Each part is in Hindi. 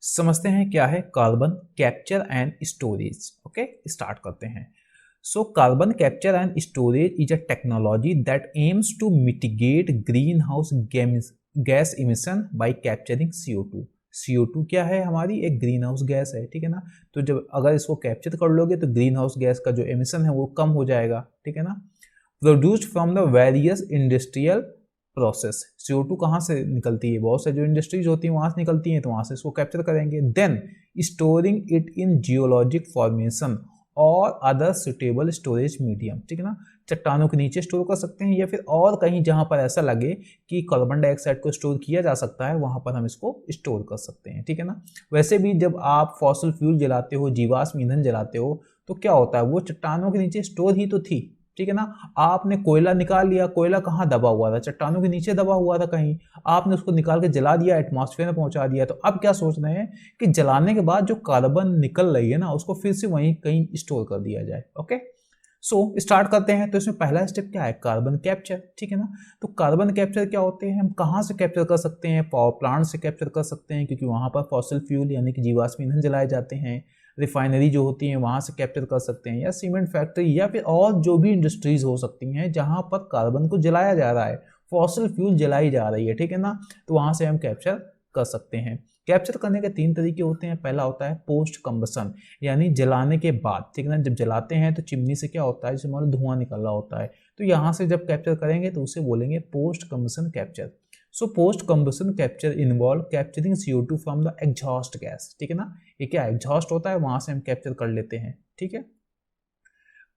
समझते हैं क्या है carbon capture and storage. Okay, start करते हैं। So carbon capture and storage is a technology that aims to mitigate green house gas emission by capturing CO2। CO2 क्या है? हमारी एक ग्रीन हाउस गैस है, ठीक है ना। तो जब अगर इसको कैप्चर कर लोगे तो ग्रीन हाउस गैस का जो एमिशन है वो कम हो जाएगा, ठीक है ना। Produced from the various industrial process. CO2 कहाँ से निकलती है? बहुत से जो इंडस्ट्रीज होती हैं वहां से निकलती हैं, तो वहां से इसको कैप्चर करेंगे। Then storing it in geologic formation और अदर सुटेबल स्टोरेज मीडियम, ठीक है ना। चट्टानों के नीचे स्टोर कर सकते हैं या फिर और कहीं जहां पर ऐसा लगे कि कार्बन डाइऑक्साइड को स्टोर किया जा सकता है वहां पर हम इसको स्टोर कर सकते हैं, ठीक है ना। वैसे भी जब आप फॉसिल फ्यूल जलाते हो, जीवाश्म ईंधन जलाते हो, तो क्या होता है, वो चट्टानों के नीचे स्टोर ही तो थी, ठीक है ना। आपने कोयला निकाल लिया, कोयला कहाँ दबा हुआ था? चट्टानों के नीचे दबा हुआ था कहीं, आपने उसको निकाल के जला दिया, एटमॉस्फेयर में पहुंचा दिया। तो अब क्या सोच रहे हैं कि जलाने के बाद जो कार्बन निकल रही है ना, उसको फिर से वहीं कहीं स्टोर कर दिया जाए। ओके, सो स्टार्ट करते हैं। तो इसमें पहला स्टेप क्या है? कार्बन कैप्चर, ठीक है ना। तो कार्बन कैप्चर क्या होते हैं? हम कहाँ से कैप्चर कर सकते हैं? पावर प्लांट से कैप्चर कर सकते हैं, क्योंकि वहां पर फॉसिल फ्यूल यानी कि जीवाश्म ईंधन जलाए जाते हैं। रिफाइनरी जो होती है वहां से कैप्चर कर सकते हैं, या सीमेंट फैक्ट्री, या फिर और जो भी इंडस्ट्रीज हो सकती हैं जहां पर कार्बन को जलाया जा रहा है, फॉसिल फ्यूल जलाई जा रही है, ठीक है ना। तो वहां से हम कैप्चर कर सकते हैं। कैप्चर करने के 3 तरीके होते हैं। पहला होता है पोस्ट कंबसन, यानी जलाने के बाद, ठीक है ना। जब जलाते हैं तो चिमनी से क्या होता है, जैसे मान लो धुआं निकल रहा होता है, तो यहाँ से जब कैप्चर करेंगे तो उसे बोलेंगे post combustion capture. So post combustion capture involve capturing CO2 from the exhaust gas, ठीक है ना। ये क्या एग्जॉस्ट होता है, वहां से हम कैप्चर कर लेते हैं, ठीक है।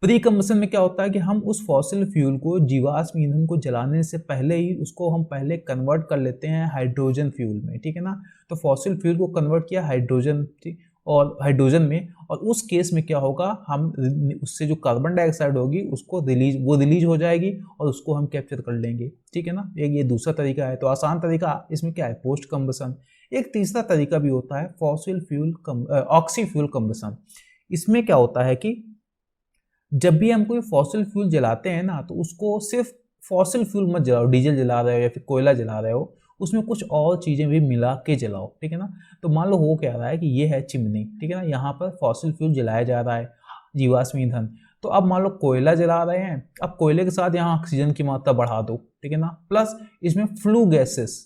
प्री कंबसन में क्या होता है कि हम उस फॉसिल फ्यूल को, जीवाश्म ईंधन को जलाने से पहले ही उसको हम पहले कन्वर्ट कर लेते हैं हाइड्रोजन फ्यूल में, ठीक है ना। तो फॉसिल फ्यूल को कन्वर्ट किया हाइड्रोजन, ठीक, और हाइड्रोजन में, और उस केस में क्या होगा, हम उससे जो कार्बन डाइऑक्साइड होगी उसको रिलीज हो जाएगी और उसको हम कैप्चर कर लेंगे, ठीक है ना। एक ये दूसरा तरीका है। तो आसान तरीका इसमें क्या है? Post combustion. एक तीसरा तरीका भी होता है fossil fuel oxy fuel combustion. इसमें क्या होता है कि जब भी हम कोई फॉसिल फ्यूल जलाते हैं ना, तो उसको सिर्फ फॉसिल फ्यूल मत जलाओ, डीजल जला रहे हो या फिर कोयला जला रहे हो, उसमें कुछ और चीजें भी मिला के जलाओ, ठीक है ना। तो मान लो हो क्या रहा है कि ये है चिमनी, ठीक है ना, यहाँ पर फॉसिल फ्यूल जलाया जा रहा है, जीवाश्म ईंधन। तो अब मान लो कोयला जला रहे हैं, अब कोयले के साथ यहाँ ऑक्सीजन की मात्रा बढ़ा दो, ठीक है ना, प्लस इसमें फ्लू गैसेस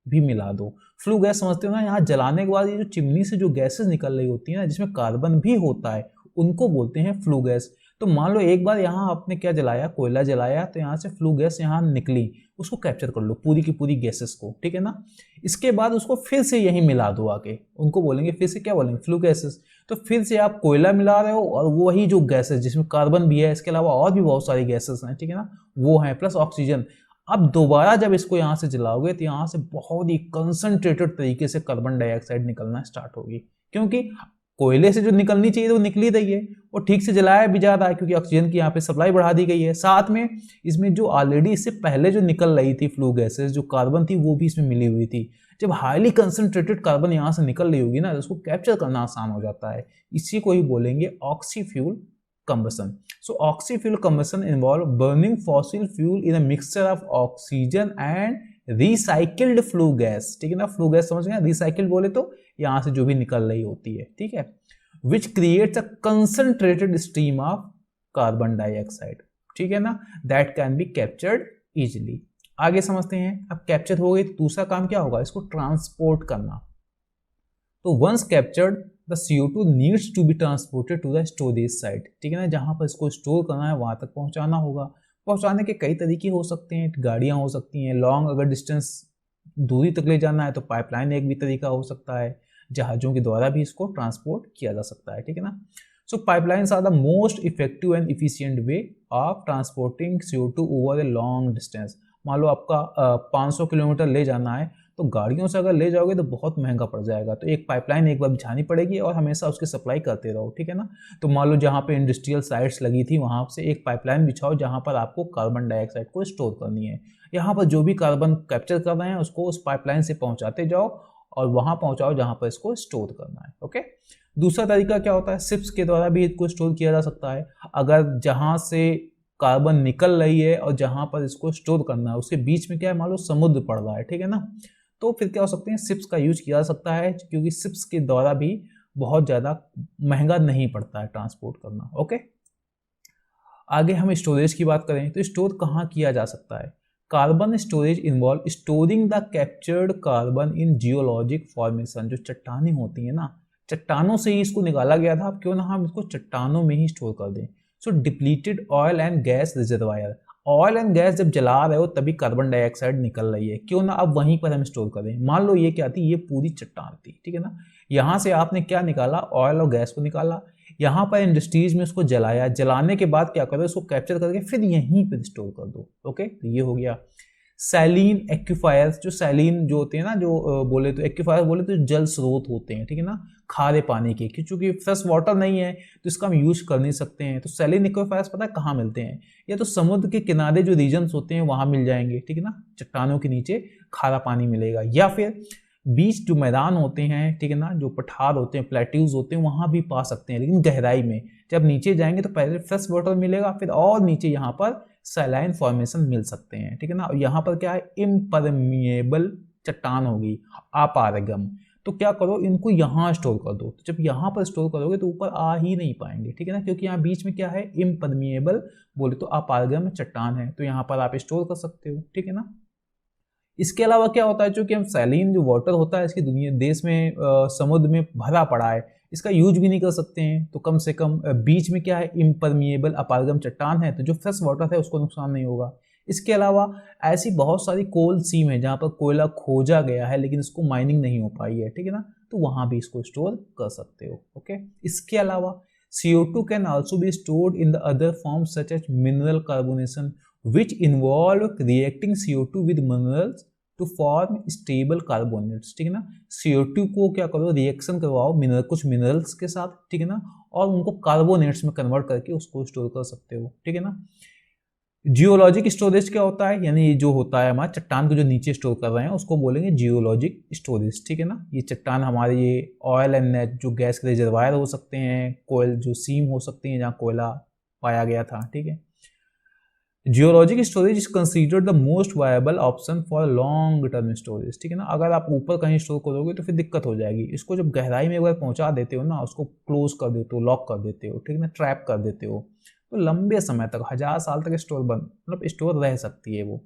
भी मिला दो। फ्लू गैस समझते हो ना, यहाँ जलाने के बाद ये जो चिमनी से जो गैसेस निकल रही होती है ना, जिसमें कार्बन भी होता है, उनको बोलते हैं फ्लू गैस। तो मान लो एक बार यहाँ आपने क्या जलाया, कोयला जलाया, तो यहाँ से फ्लू गैस यहाँ निकली, उसको कैप्चर कर लो पूरी की पूरी गैसेस को, ठीक है ना। इसके बाद उसको फिर से यहीं मिला दो आके, उनको बोलेंगे फिर से क्या बोलेंगे? Flue gases. तो फिर से आप कोयला मिला रहे हो और वही जो गैसेस जिसमें कार्बन भी है, इसके अलावा और भी बहुत सारी गैसेस हैं, ठीक है ना, वो हैं, प्लस ऑक्सीजन। अब दोबारा जब इसको यहाँ से जलाओगे तो यहाँ से बहुत ही कंसंट्रेटेड तरीके से कार्बन डाइऑक्साइड निकलना स्टार्ट होगी, क्योंकि कोयले से जो निकलनी चाहिए वो निकली रही है, वो ठीक से जलाया भी जा रहा है, क्योंकि ऑक्सीजन की यहाँ पे सप्लाई बढ़ा दी गई है। साथ में इसमें जो ऑलरेडी इससे पहले जो निकल रही थी फ्लू गैसेस, जो कार्बन थी, वो भी इसमें मिली हुई थी। जब हाईली कंसंट्रेटेड कार्बन यहाँ से निकल रही होगी ना, तो उसको कैप्चर करना आसान हो जाता है। इसी को ही बोलेंगे oxy fuel combustion. So oxy fuel combustion involve burning fossil fuel in a mixture of oxygen and recycled flue gas, ठीक है ना। फ्लू गैस समझ गए, रिसाइकिल्ड बोले तो यहाँ से जो भी निकल रही होती है, ठीक है, which creates a concentrated stream of carbon dioxide, ठीक है ना, that can be captured easily. आगे समझते हैं। अब कैप्चर हो गई तो दूसरा काम क्या होगा? इसको ट्रांसपोर्ट करना। तो once captured the CO2 needs to be transported to the storage site, ठीक है ना, जहां पर इसको स्टोर करना है वहां तक पहुंचाना होगा। पहुंचाने के कई तरीके हो सकते हैं, गाड़ियां हो सकती हैं, लॉन्ग अगर डिस्टेंस दूरी तक ले जाना है तो पाइपलाइन एक भी तरीका हो सकता है, जहाज़ों के द्वारा भी इसको ट्रांसपोर्ट किया जा सकता है, ठीक है ना। So pipelines are the most effective and efficient way of transporting CO2 over a long distance. मान लो आपका 500 किलोमीटर ले जाना है, तो गाड़ियों से अगर ले जाओगे तो बहुत महंगा पड़ जाएगा, तो एक पाइपलाइन एक बार बिछानी पड़ेगी और हमेशा उसकी सप्लाई करते रहो, ठीक है ना। तो मान लो जहाँ पे इंडस्ट्रियल साइट्स लगी थी वहाँ से एक पाइपलाइन बिछाओ जहाँ पर आपको कार्बन डाइऑक्साइड को स्टोर करनी है। यहाँ पर जो भी कार्बन कैप्चर कर रहे हैं उसको उस पाइपलाइन से पहुँचाते जाओ और वहाँ पहुँचाओ जहाँ पर इसको स्टोर करना है। ओके, दूसरा तरीका क्या होता है? शिप्स के द्वारा भी इसको स्टोर किया जा सकता है। अगर जहाँ से कार्बन निकल रही है और जहाँ पर इसको स्टोर करना है उसके बीच में क्या है, मान लो समुद्र पड़ रहा है, ठीक है ना, तो फिर क्या हो सकते हैं, शिप्स का यूज किया जा सकता है, क्योंकि शिप्स के द्वारा भी बहुत ज़्यादा महंगा नहीं पड़ता है ट्रांसपोर्ट करना। ओके, आगे हम स्टोरेज की बात करें तो स्टोर कहाँ किया जा सकता है। Carbon storage involve storing the captured carbon in geologic formation. जो चट्टानें होती हैं ना, चट्टानों से ही इसको निकाला गया था, अब क्यों ना हम इसको चट्टानों में ही स्टोर कर दें। So depleted oil and gas reservoir, oil and gas जब जला रहे हो तभी कार्बन डाइऑक्साइड निकल रही है, क्यों ना अब वहीं पर हम स्टोर करें। मान लो ये क्या थी, ये पूरी चट्टान थी, ठीक है ना, यहाँ से आपने क्या निकाला, ऑयल और गैस को निकाला, यहाँ पर इंडस्ट्रीज में उसको जलाया, जलाने के बाद क्या करो, इसको कैप्चर करके फिर यहीं पर स्टोर कर दो। ओके, तो ये हो गया। सैलीन एक्यूफायर्स, जो सैलीन जो होते हैं ना, जो बोले तो एक्यूफायर बोले तो जल स्रोत होते हैं, ठीक है ना, खारे पानी के, क्योंकि फ्रेश वाटर नहीं है तो इसका हम यूज कर नहीं सकते हैं। तो सैलीन एक्यूफायर्स पता है कहाँ मिलते हैं, या तो समुद्र के किनारे जो रीजन्स होते हैं वहां मिल जाएंगे, ठीक है ना, चट्टानों के नीचे खारा पानी मिलेगा, या फिर बीच जो मैदान होते हैं, ठीक है ना, जो पठार होते हैं, प्लेट्यूज होते हैं, वहां भी पा सकते हैं, लेकिन गहराई में। जब नीचे जाएंगे तो पहले फ्रेश वाटर मिलेगा, फिर और नीचे यहाँ पर सैलाइन फॉर्मेशन मिल सकते हैं, ठीक है ना। यहाँ पर क्या है, इम्परमिएबल चट्टान होगी, अपारगम। तो क्या करो, इनको यहाँ स्टोर कर दो। तो जब यहाँ पर स्टोर करोगे तो ऊपर आ ही नहीं पाएंगे, ठीक है ना, क्योंकि यहाँ बीच में क्या है, इम्परमिएबल बोले तो अपारगम चट्टान है, तो यहाँ पर आप स्टोर कर सकते हो, ठीक है ना। इसके अलावा क्या होता है, चूंकि हम सैलीन जो वाटर होता है इसकी दुनिया देश में समुद्र में भरा पड़ा है, इसका यूज भी नहीं कर सकते हैं, तो कम से कम बीच में क्या है, इम्परमिएबल अपारगम चट्टान है, तो जो फ्रेश वाटर है उसको नुकसान नहीं होगा। इसके अलावा ऐसी बहुत सारी कोल सीम है जहाँ पर कोयला खोजा गया है लेकिन इसको माइनिंग नहीं हो पाई है, ठीक है ना, तो वहाँ भी इसको स्टोर कर सकते हो। ओके, इसके अलावा CO2 can also be stored in the other form such as mineral carbonation which involve reacting CO2 with minerals to form stable carbonates, ठीक है ना। CO2 को क्या करो, रिएक्शन करवाओ मिनरल, कुछ मिनरल्स के साथ, ठीक है ना, और उनको कार्बोनेट्स में कन्वर्ट करके उसको स्टोर कर सकते हो, ठीक है ना। जियोलॉजिक स्टोरेज क्या होता है, यानी ये जो होता है हमारा चट्टान को जो नीचे स्टोर कर रहे हैं उसको बोलेंगे जियोलॉजिक स्टोरेज, ठीक है ना। ये चट्टान हमारे ये ऑयल एंड जो गैस के रिजर्वायर हो सकते हैं, कोयल जो सीम हो सकती हैं जहाँ कोयला पाया गया था, ठीक है। Geologic storage is considered the most viable option for long term storage, ठीक है ना। अगर आप ऊपर कहीं स्टोर करोगे तो फिर दिक्कत हो जाएगी, इसको जब गहराई में एक बार पहुंचा देते हो ना, उसको क्लोज कर देते हो, लॉक कर देते हो, ठीक है ना, ट्रैप कर देते हो, तो लंबे समय तक 1000 साल तक स्टोर मतलब स्टोर रह सकती है वो।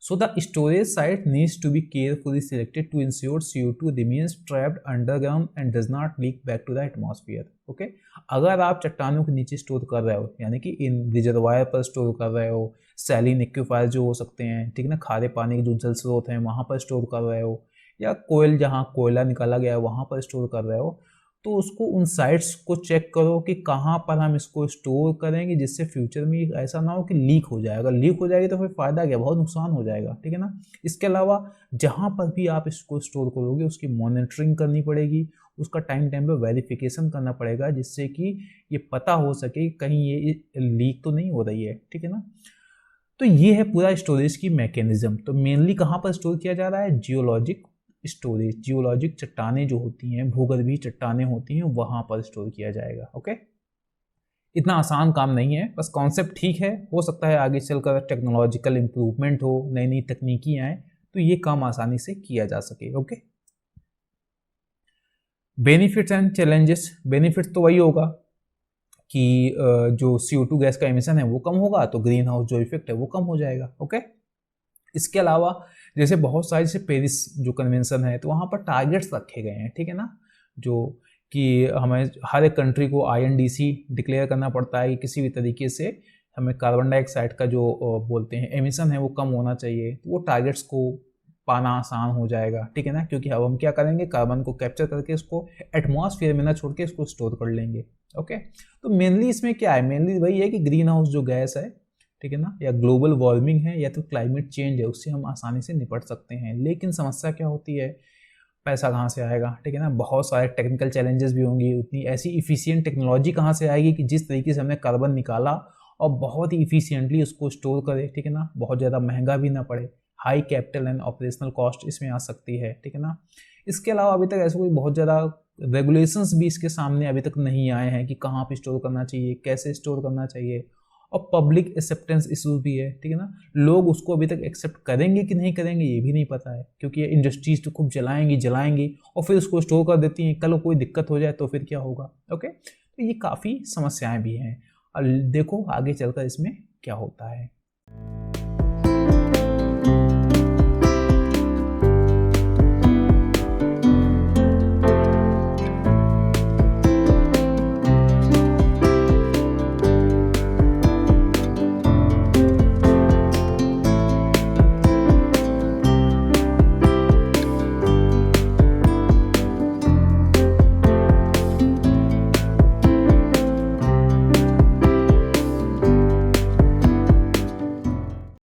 So the storage site needs to be carefully selected to ensure CO2 remains trapped underground and does not leak back to the atmosphere. Okay? अगर आप चट्टानों के नीचे स्टोर कर रहे हो, यानी कि इन रिजर्वायर पर स्टोर कर रहे हो, सैलिन एक्यूफायर जो हो सकते हैं, ठीक है ना, खारे पानी के जो जल स्रोत हैं वहाँ पर स्टोर कर रहे हो, या कोयल जहाँ कोयला निकाला गया है वहाँ पर स्टोर कर रहे हो, तो उसको उन साइट्स को चेक करो कि कहाँ पर हम इसको स्टोर करेंगे, जिससे फ्यूचर में ऐसा ना हो कि लीक हो जाएगा, लीक हो जाएगी तो फिर फ़ायदा क्या, बहुत नुकसान हो जाएगा, ठीक है ना। इसके अलावा जहाँ पर भी आप इसको स्टोर करोगे उसकी मॉनिटरिंग करनी पड़ेगी, उसका टाइम पर वेरिफिकेशन करना पड़ेगा, जिससे कि ये पता हो सके कहीं ये लीक तो नहीं हो रही है, ठीक है ना। तो ये है पूरा स्टोरेज की मैकेनिज्म। तो मेनली कहाँ पर स्टोर किया जा रहा है, जियोलॉजिक स्टोरेज, जियोलॉजिक चट्टानें जो होती हैं, भूगर्भीय चट्टानें होती हैं, वहां पर स्टोर किया जाएगा। ओके, इतना आसान काम नहीं है, बस कॉन्सेप्ट ठीक है, हो सकता है आगे चलकर टेक्नोलॉजिकल इंप्रूवमेंट हो, नई नई तकनीकी आए तो ये काम आसानी से किया जा सके। Okay, benefits and challenges. Benefit तो वही होगा कि जो CO2 गैस का एमिशन है वो कम होगा, तो ग्रीन हाउस जो इफेक्ट है वो कम हो जाएगा। ओके, इसके अलावा जैसे बहुत सारे, जैसे पेरिस जो कन्वेंशन है तो वहाँ पर टारगेट्स रखे गए हैं, ठीक है ना, जो कि हमें हर एक कंट्री को INDC डिक्लेयर करना पड़ता है कि किसी भी तरीके से हमें कार्बन डाइऑक्साइड का जो बोलते हैं एमिशन है वो कम होना चाहिए, तो वो टारगेट्स को पाना आसान हो जाएगा, ठीक है ना, क्योंकि अब हम क्या करेंगे, कार्बन को कैप्चर करके इसको एटमॉस्फेयर में ना छोड़ के इसको स्टोर कर लेंगे। ओके, तो मेनली इसमें क्या है, मेनली वही है कि ग्रीन हाउस जो गैस है, ठीक है ना, या ग्लोबल वार्मिंग है या तो क्लाइमेट चेंज है, उससे हम आसानी से निपट सकते हैं। लेकिन समस्या क्या होती है, पैसा कहाँ से आएगा, ठीक है ना, बहुत सारे टेक्निकल चैलेंजेस भी होंगे, उतनी ऐसी इफिशियंट टेक्नोलॉजी कहाँ से आएगी कि जिस तरीके से हमने कार्बन निकाला और बहुत ही इफिशियंटली उसको स्टोर करे, ठीक है ना, बहुत ज़्यादा महंगा भी ना पड़े, high capital and operational cost इसमें आ सकती है, ठीक है ना। इसके अलावा अभी तक ऐसे कोई बहुत ज़्यादा रेगुलेशंस भी इसके सामने अभी तक नहीं आए हैं कि कहाँ पे स्टोर करना चाहिए, कैसे स्टोर करना चाहिए, और पब्लिक एक्सेप्टेंस इशूज भी है, ठीक है ना। लोग उसको अभी तक एक्सेप्ट करेंगे कि नहीं करेंगे ये भी नहीं पता है, क्योंकि ये इंडस्ट्रीज तो खूब जलाएंगी और फिर उसको स्टोर कर देती हैं, कल कोई दिक्कत हो जाए तो फिर क्या होगा। ओके, तो ये काफ़ी समस्याएं भी हैं और देखो आगे चलकर इसमें क्या होता है।